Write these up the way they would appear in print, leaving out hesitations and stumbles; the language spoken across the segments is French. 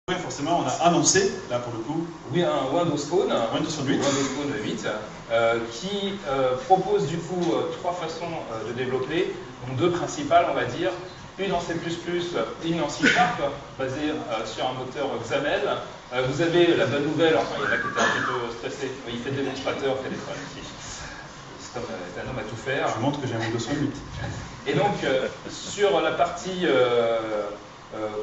Oui, forcément, on a annoncé, là pour le coup, oui, un Windows Phone, Windows Phone 8, Windows Phone 8 qui propose du coup trois façons de développer, donc deux principales on va dire, une en C++, une en C Sharp, basée sur un moteur XAML. Vous avez la bonne nouvelle, enfin il y en a qui étaient un petit peu stressés, il fait démonstrateur, téléphone aussi. C'est comme un homme à tout faire. Je montre que j'ai un Windows Phone 8. Et donc sur la partie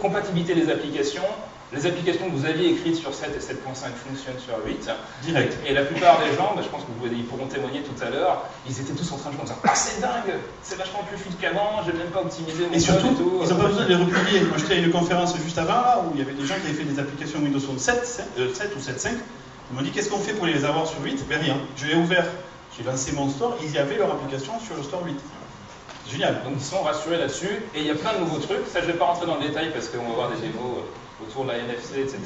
compatibilité des applications, les applications que vous aviez écrites sur 7 et 7.5 fonctionnent sur 8. Direct. Et la plupart des gens, je pense qu'ils pourront témoigner tout à l'heure, ils étaient tous en train de jouer en disant « Ah, c'est dingue, c'est vachement plus fluide qu'avant, j'ai même pas optimisé mon code et surtout, et tout. » ils n'ont pas besoin de les republier. Moi, j'étais à une conférence juste avant, là, où il y avait des gens qui avaient fait des applications Windows Phone 7 ou 7.5. Ils m'ont dit « Qu'est-ce qu'on fait pour les avoir sur 8 ?» Ben rien. Je l'ai ouvert, j'ai lancé mon store, ils y avaient leur application sur le store 8. Génial. Donc ils sont rassurés là-dessus, et il y a plein de nouveaux trucs. Ça, je ne vais pas rentrer dans le détail parce qu'on va voir des démos autour de la NFC, etc.,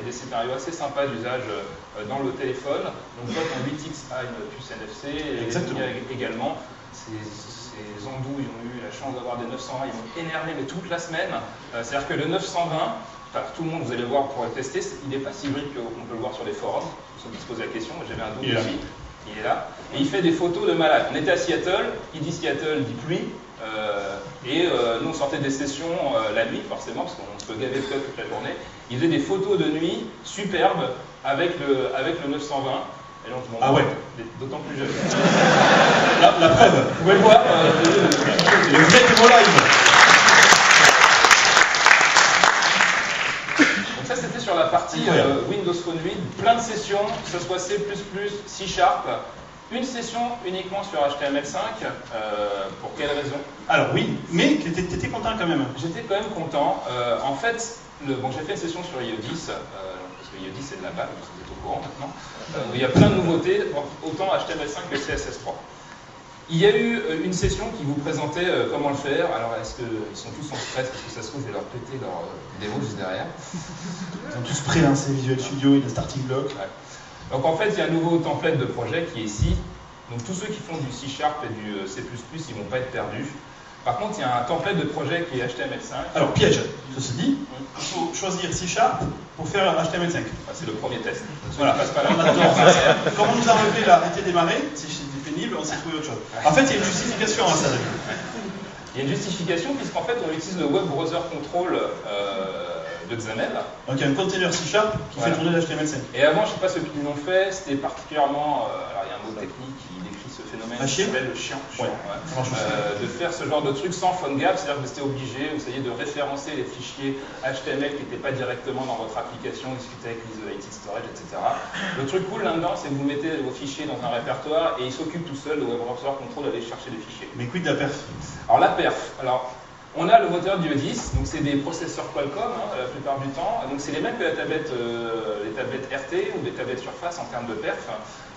des scénarios assez sympas d'usage dans le téléphone. Donc toi, ton 8X a une puce NFC, et également. Ces andouilles ont eu la chance d'avoir des 920, ils m'ont énervé mais toute la semaine. C'est-à-dire que le 920, tout le monde, vous allez voir pour le tester, il n'est pas si brille qu'on peut le voir sur les forums. Ceux qui se posent la question, j'avais un doute aussi. Il est là, et il fait des photos de malade. On était à Seattle, qui dit Seattle dit pluie, nous on sortait des sessions la nuit forcément, parce qu'on se peut gaver de code toute la journée. Il faisait des photos de nuit superbes avec le 920, et donc mon d'autant plus jeune. La preuve, vous pouvez le voir, le vrai démo live. Donc ça c'était sur la partie Windows Phone 8, plein de sessions, que ce soit C++, C Sharp, une session uniquement sur HTML5, pour quelle raison? Alors oui, mais tu étais content quand même. J'étais quand même content. En fait, j'ai fait une session sur IE10, parce que IE10 c'est de la balle, vous êtes au courant maintenant. Il y a plein de nouveautés, autant HTML5 que CSS3. Il y a eu une session qui vous présentait comment le faire. Alors, est-ce qu'ils sont tous en stress? Parce que ça se trouve, je vais leur péter leur démo juste derrière. Ils sont tous prélancés Visual Studio et le starting block. Ouais. Donc, en fait, il y a un nouveau template de projet qui est ici. Donc, tous ceux qui font du C Sharp et du C++, ils ne vont pas être perdus. Par contre, il y a un template de projet qui est HTML5. Alors, piège, ceci dit, il faut choisir C Sharp pour faire HTML5. C'est le premier test. Voilà, comme on nous a relevé l'arrêté démarrer, c'est pénible, on s'est trouvé autre chose. En fait, il y a une justification à ça. Il y a une justification puisqu'en fait, on utilise le Web Browser Control de XAML. Donc, il y a un container C Sharp qui fait tourner l'HTML5. Et avant, je ne sais pas ceux qui l'ont fait, c'était particulièrement, alors il y a un mot technique qui décrit ce phénomène qui s'appelle le chiant, de faire ce genre de truc sans PhoneGap, c'est-à-dire que vous étiez obligé, vous savez, de référencer les fichiers HTML qui n'étaient pas directement dans votre application, discuter avec l'isolated storage, etc. Le truc cool là-dedans, c'est que vous mettez vos fichiers dans un répertoire et il s'occupe tout seul, le Web Browser Control, d'aller chercher les fichiers. Mais quid de la perf? Alors la perf, on a le moteur d'IE10, donc c'est des processeurs Qualcomm la plupart du temps, donc c'est les mêmes que les tablettes RT ou des tablettes Surface en termes de perf,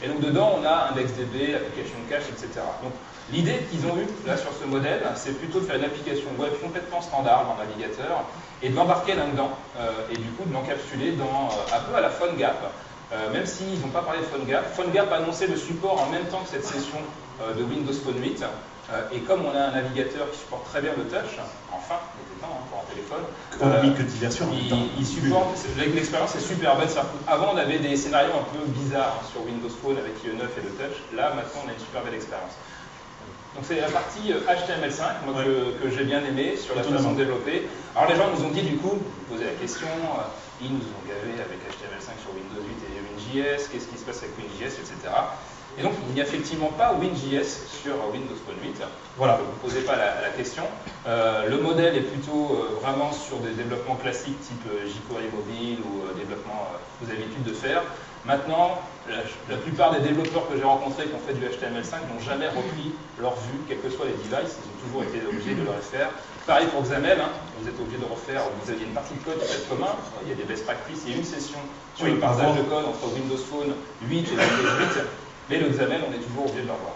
et donc dedans on a IndexDB, application cache, etc. Donc l'idée qu'ils ont eue là sur ce modèle, c'est plutôt de faire une application web complètement standard dans le navigateur et de l'embarquer là-dedans, et du coup de l'encapsuler dans un peu à la PhoneGap. Même s'ils n'ont pas parlé de PhoneGap, PhoneGap a annoncé le support en même temps que cette session de Windows Phone 8. Et comme on a un navigateur qui supporte très bien le touch, enfin, il était temps pour un téléphone, on a mis que diversion. Il supporte, l'expérience est super belle. Avant, on avait des scénarios un peu bizarres sur Windows Phone avec IE9 et le touch. Là, maintenant, on a une super belle expérience. Donc c'est la partie HTML5 que j'ai bien aimé sur la façon de développer. Alors les gens nous ont dit du coup, poser la question, ils nous ont gavé avec HTML5 sur Windows 8 et WinJS, qu'est-ce qui se passe avec WinJS, etc. Et donc, il n'y a effectivement pas WinJS sur Windows Phone 8. Voilà, vous ne posez pas la question. Le modèle est plutôt vraiment sur des développements classiques type jQuery mobile ou développement que vous avez l'habitude de faire. Maintenant, la plupart des développeurs que j'ai rencontrés qui ont fait du HTML5 n'ont jamais repris leur vue, quels que soient les devices. Ils ont toujours été obligés de le refaire. Pareil pour XAML, vous êtes obligé de refaire, vous aviez une partie de code qui peut être commun, il y a des best practices, il y a une session sur le partage de code entre Windows Phone 8 et Windows 8. Mais le XAML, on est toujours obligé de le revoir.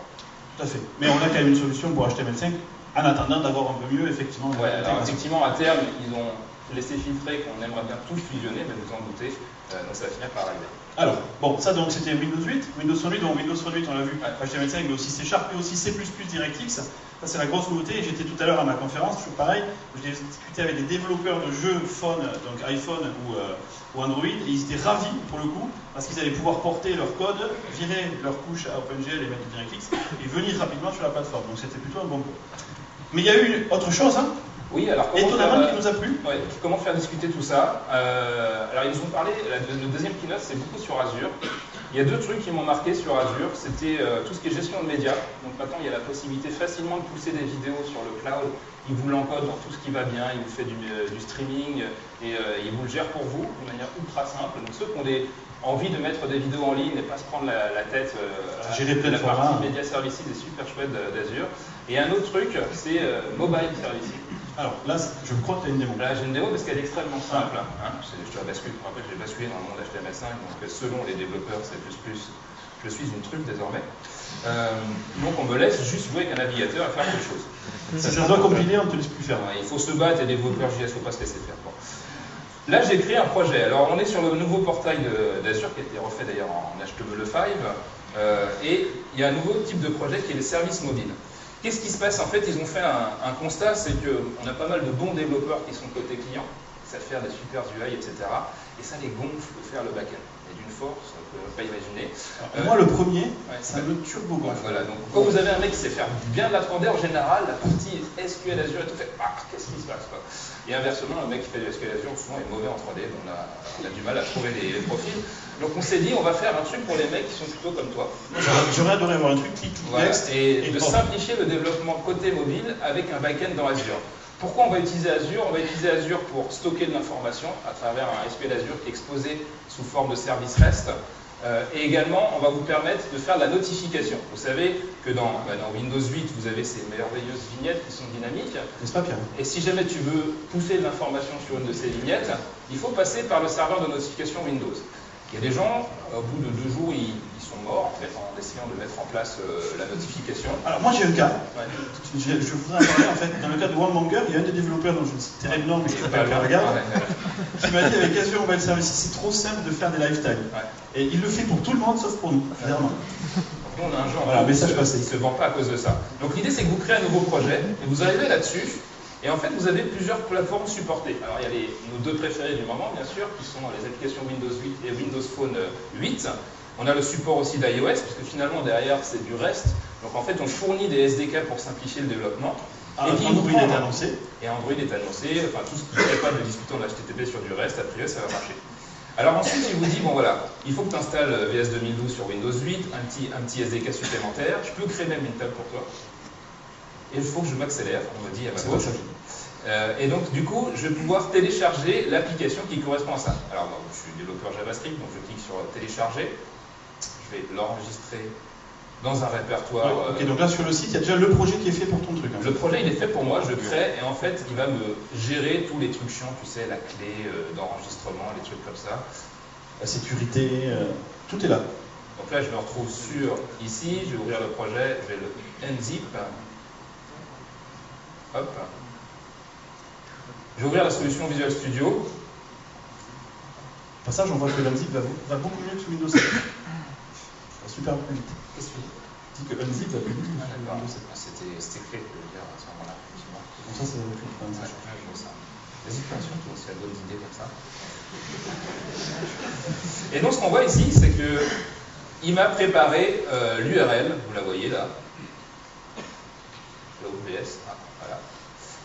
Tout à fait. Mais on a quand même une solution pour HTML5 en attendant d'avoir un peu mieux, effectivement. Ouais, alors effectivement, à terme, ils ont laisser filtrer, qu'on aimerait bien tout fusionner, mais vous en doutez, donc ça va finir par arriver. Alors, bon, ça donc c'était Windows 8. Windows 8, donc Windows 8, on l'a vu, HTML5, mais aussi C# et aussi C++ DirectX. Ça, c'est la grosse nouveauté. J'étais tout à l'heure à ma conférence, toujours pareil, j'ai discuté avec des développeurs de jeux phone, donc iPhone ou Android, et ils étaient ravis pour le coup, parce qu'ils allaient pouvoir porter leur code, virer leur couche à OpenGL et mettre DirectX, et venir rapidement sur la plateforme. Donc c'était plutôt un bon point. Mais il y a eu autre chose, hein. Oui, alors étonnamment qui nous a plu. Ouais, comment faire discuter tout ça alors ils nous ont parlé, le deuxième keynote c'est beaucoup sur Azure. Il y a deux trucs qui m'ont marqué sur Azure, c'était tout ce qui est gestion de médias. Donc maintenant il y a la possibilité facilement de pousser des vidéos sur le cloud. Il vous l'encode dans tout ce qui va bien, il vous fait du streaming et il vous le gère pour vous de manière ultra simple. Donc ceux qui ont envie de mettre des vidéos en ligne et pas se prendre la tête à gérer plein de la partie Media Services est super chouette d'Azure. Et un autre truc, c'est Mobile Services. Alors là, je crois que tu as une démo. Là, j'ai une démo parce qu'elle est extrêmement simple. Hein. Je te bascule. En fait, j'ai basculé dans le monde HTML5, donc selon les développeurs C++, je suis une truc désormais. Donc on me laisse juste jouer avec un navigateur et faire quelque chose. Si ça doit compiler, on ne te laisse plus faire. Il faut se battre et développeurs JS, il ne faut pas se laisser faire. Bon. Là, j'ai créé un projet. Alors, on est sur le nouveau portail d'Azure qui a été refait d'ailleurs en HTML5. Et il y a un nouveau type de projet qui est les services mobiles. Qu'est-ce qui se passe? En fait, ils ont fait un constat, c'est qu'on a pas mal de bons développeurs qui sont côté client, qui savent faire des super UI, etc. Et ça les gonfle de faire le back-end. Et d'une force, on ne peut pas imaginer. Moi, le premier, ça me turbo gonfle. Voilà, donc quand vous avez un mec qui sait faire bien de la 3D, en général, la partie SQL Azure et tout fait, qu'est-ce qui se passe quoi. Et inversement, le mec qui fait du SQL Azure, souvent est mauvais en 3D, donc on a du mal à trouver les profils. Donc on s'est dit, on va faire un truc pour les mecs qui sont plutôt comme toi. J'aurais adoré avoir un truc clic, voilà, et de simplifier le développement côté mobile avec un back-end dans Azure. Pourquoi on va utiliser Azure? On va utiliser Azure pour stocker de l'information à travers un SQL Azure qui est exposé sous forme de service REST. Et également, on va vous permettre de faire de la notification. Vous savez que dans Windows 8, vous avez ces merveilleuses vignettes qui sont dynamiques. N'est-ce pas, Pierre? Et si jamais tu veux pousser de l'information sur une de ces vignettes, il faut passer par le serveur de notification Windows. Il y a des gens, au bout de 2 jours, ils sont morts en fait, en essayant de mettre en place la notification. Alors moi j'ai un cas, je voudrais en parler en fait, dans le cas de OneMonger, il y a un des développeurs dont je ne citerai le nom, mais qui s'appelle Regarde, qui m'a dit avec Azure Mobile Services, c'est trop simple de faire des lifetime. Et il le fait pour tout le monde sauf pour nous, clairement. On a un genre message passé. Il ne se vend pas à cause de ça. Donc l'idée c'est que vous créez un nouveau projet, et vous arrivez là-dessus, et en fait vous avez plusieurs plateformes supportées. Alors il y a nos deux préférés du moment, bien sûr, qui sont les applications Windows 8 et Windows Phone 8. On a le support aussi d'iOS, parce que finalement derrière c'est du REST. Donc en fait on fournit des SDK pour simplifier le développement. Et puis Android est annoncé. Et Android est annoncé, enfin tout ce qui est capable de discuter en HTTP sur du REST, a priori ça va marcher. Alors ensuite il vous dit, bon voilà, il faut que tu installes VS 2012 sur Windows 8, un petit SDK supplémentaire, je peux créer même une table pour toi. Et il faut que je m'accélère, on me dit à ma gauche. Et donc du coup, je vais pouvoir télécharger l'application qui correspond à ça. Alors moi, je suis développeur JavaScript, donc je clique sur télécharger. Je vais l'enregistrer dans un répertoire. Ok, donc là sur le site, il y a déjà le projet qui est fait pour ton truc. Le projet, il est fait pour moi, je crée, et en fait, il va me gérer tous les trucs chiants, tu sais, la clé d'enregistrement, les trucs comme ça. La sécurité, tout est là. Donc là, je me retrouve sur ici, je vais ouvrir le projet, je vais le unzip. Hop. Je vais ouvrir la solution Visual Studio. Au passage, on voit que l'unzip va beaucoup mieux que sous Windows 7. Super plus vite. Qu'est-ce que tu dis? Je dis que unzip va plus vite. C'était clé, je veux dire, à ce moment-là. Comme ça, c'est le plus vite. Je vois ça. Vas-y, bien sûr, tu as de bonnes idées comme ça. Et donc, ce qu'on voit ici, c'est que il m'a préparé l'URL, vous la voyez là. La OBS, voilà.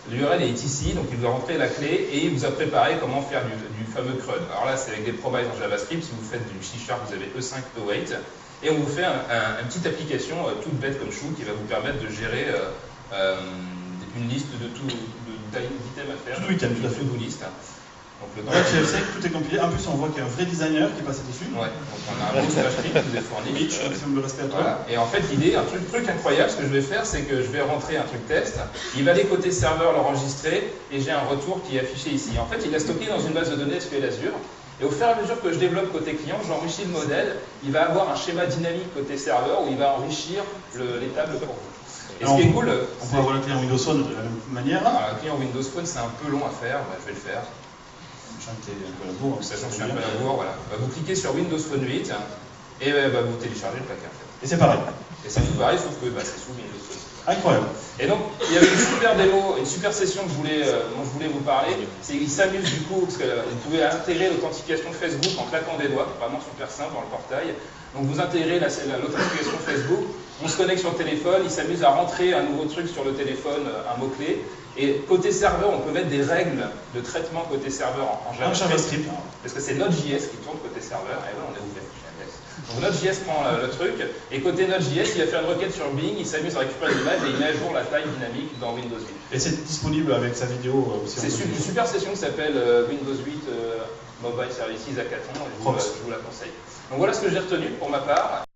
L'URL est ici, donc il doit rentrer la clé et il vous a préparé comment faire du fameux CRUD. Alors là, c'est avec des promises en JavaScript. Si vous faites du C#, vous avez E5, E8. Et on vous fait une petite application toute bête comme chou qui va vous permettre de gérer une liste d'items à faire. To-do item, tout à fait. To-do list. Donc le temps tout est compilé. En plus, on voit qu'il y a un vrai designer qui est passé dessus. Ouais, donc on a un beau script qui nous est fourni. Maximum de respect à toi. Voilà. Et en fait, l'idée, un truc incroyable, ce que je vais faire, c'est que je vais rentrer un truc test. Il va aller côté serveur, l'enregistrer, et j'ai un retour qui est affiché ici. En fait, il est stocké dans une base de données SQL Azure. Et au fur et à mesure que je développe côté client, j'enrichis le modèle. Il va avoir un schéma dynamique côté serveur où il va enrichir les tables pour vous. Et alors, ce qui est cool, on peut avoir le client Windows Phone de la même manière. Alors, le client Windows Phone, c'est un peu long à faire. Bah, je vais le faire. Sachant que t'es un peu à la bourre. Sachant que je suis un peu à la bourre, voilà. Vous cliquez sur Windows Phone 8 et vous téléchargez le paquet. Et c'est pareil. Et c'est tout pareil, sauf que c'est sous Windows Phone. Incroyable. Et donc, il y avait une super démo, une super session dont je voulais vous parler. C'est qu'ils s'amusent du coup, parce que vous pouvez intégrer l'authentification Facebook en claquant des doigts, vraiment super simple dans le portail. Donc vous intégrez l'authentification Facebook, on se connecte sur le téléphone, ils s'amusent à rentrer un nouveau truc sur le téléphone, un mot-clé. Et côté serveur, on peut mettre des règles de traitement côté serveur en JavaScript. Parce que c'est Node.js qui tourne côté serveur, et là on est ouvert. Donc Node.js prend le truc, et côté Node.js, il va faire une requête sur Bing, il s'amuse à récupérer l'image et il met à jour la taille dynamique dans Windows 8. Et c'est disponible avec sa vidéo aussi. C'est une super session qui s'appelle Windows 8 Mobile Services Hackathon, je vous la conseille. Donc voilà ce que j'ai retenu pour ma part.